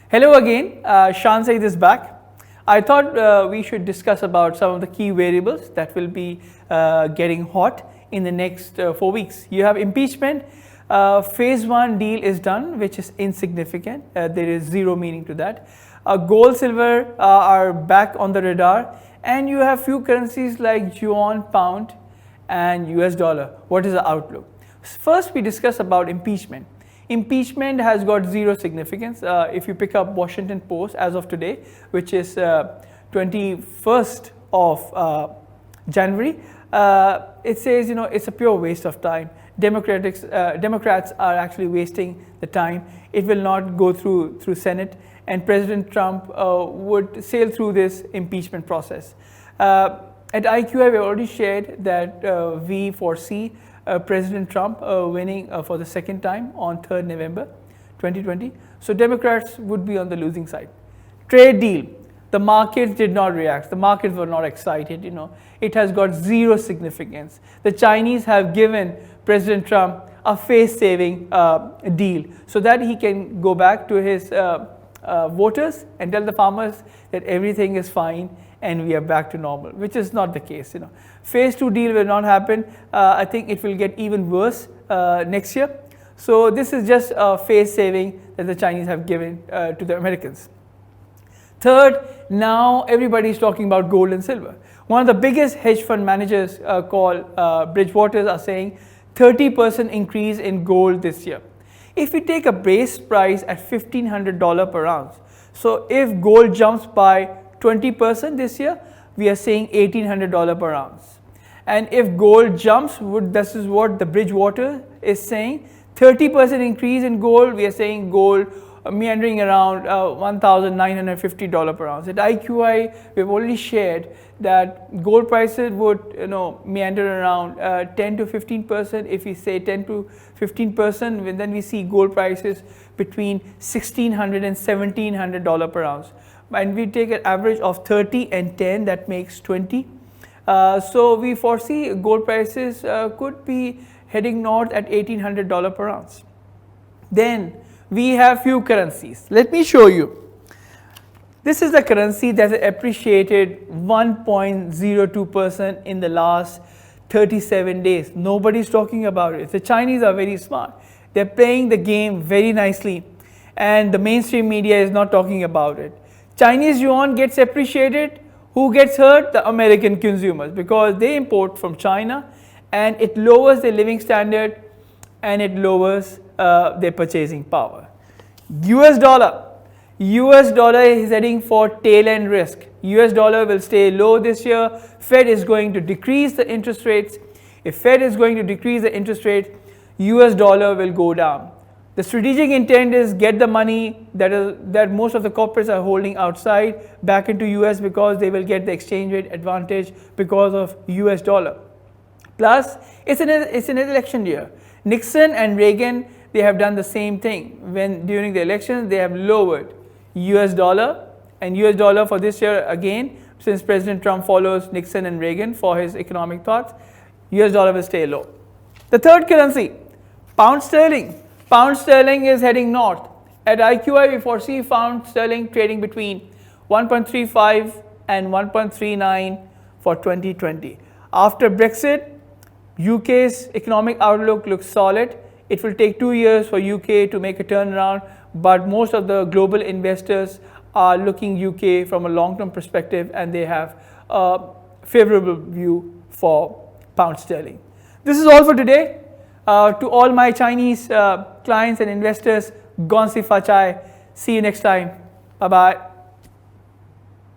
Hello again, Shan Saeed is back. I thought we should discuss about some of the key variables that will be getting hot in the next 4 weeks. You have impeachment. Phase 1 deal is done, which is insignificant. There is zero meaning to that. Gold, silver are back on the radar, and you have few currencies like yuan, pound, and US dollar. What is the outlook? First, we discuss about impeachment. Impeachment has got zero significance. If you pick up Washington Post as of today, which is 21st of January, it says, it's a pure waste of time. Democrats are actually wasting the time. It will not go through Senate, and President Trump would sail through this impeachment process. At IQI, we already shared that we foresee President Trump winning for the second time on 3rd November 2020. So Democrats would be on the losing side. Trade deal. The markets did not react. The markets were not excited. It has got zero significance. The Chinese have given President Trump a face-saving deal so that he can go back to his voters and tell the farmers that everything is fine and we are back to normal, which is not the case. Phase 2 deal will not happen. I think it will get even worse next year. So this is just a face saving that the Chinese have given to the Americans. Third, now everybody is talking about gold and silver. One of the biggest hedge fund managers called Bridgewaters are saying 30% increase in gold this year. If we take a base price at $1,500 per ounce, so if gold jumps by 20% this year, we are saying $1,800 per ounce. And if gold jumps, this is what the Bridgewater is saying, 30% increase in gold, we are saying gold meandering around $1,950 per ounce. At IQI, we've already shared that gold prices would meander around 10 to 15%. If we say 10 to 15%, then we see gold prices between $1,600 and $1,700 per ounce. And we take an average of 30 and 10, that makes 20. So we foresee gold prices could be heading north at $1,800 per ounce. Then we have few currencies. Let me show you. This is the currency that has appreciated 1.02% in the last 37 days. Nobody's talking about it. The Chinese are very smart. They're playing the game very nicely, and the mainstream media is not talking about it. Chinese yuan gets appreciated. Who gets hurt? The American consumers, because they import from China, and it lowers their living standard and it lowers their purchasing power. US dollar is heading for tail end risk. US dollar will stay low this year. Fed is going to decrease the interest rates. If Fed is going to decrease the interest rate, US dollar will go down. The strategic intent is get the money that most of the corporates are holding outside back into US, because they will get the exchange rate advantage because of US dollar. Plus, it's an election year. Nixon and Reagan, they have done the same thing. During the elections, they have lowered US dollar, and US dollar for this year again, since President Trump follows Nixon and Reagan for his economic thoughts, US dollar will stay low. The third currency, pound sterling. Pound sterling is heading north. At IQI, we foresee pound sterling trading between 1.35 and 1.39 for 2020. After Brexit, UK's economic outlook looks solid. It will take 2 years for UK to make a turnaround, but most of the global investors are looking UK from a long-term perspective, and they have a favorable view for pound sterling. This is all for today. To all my Chinese clients and investors, Gong Si Fa Chai. See you next time. Bye-bye.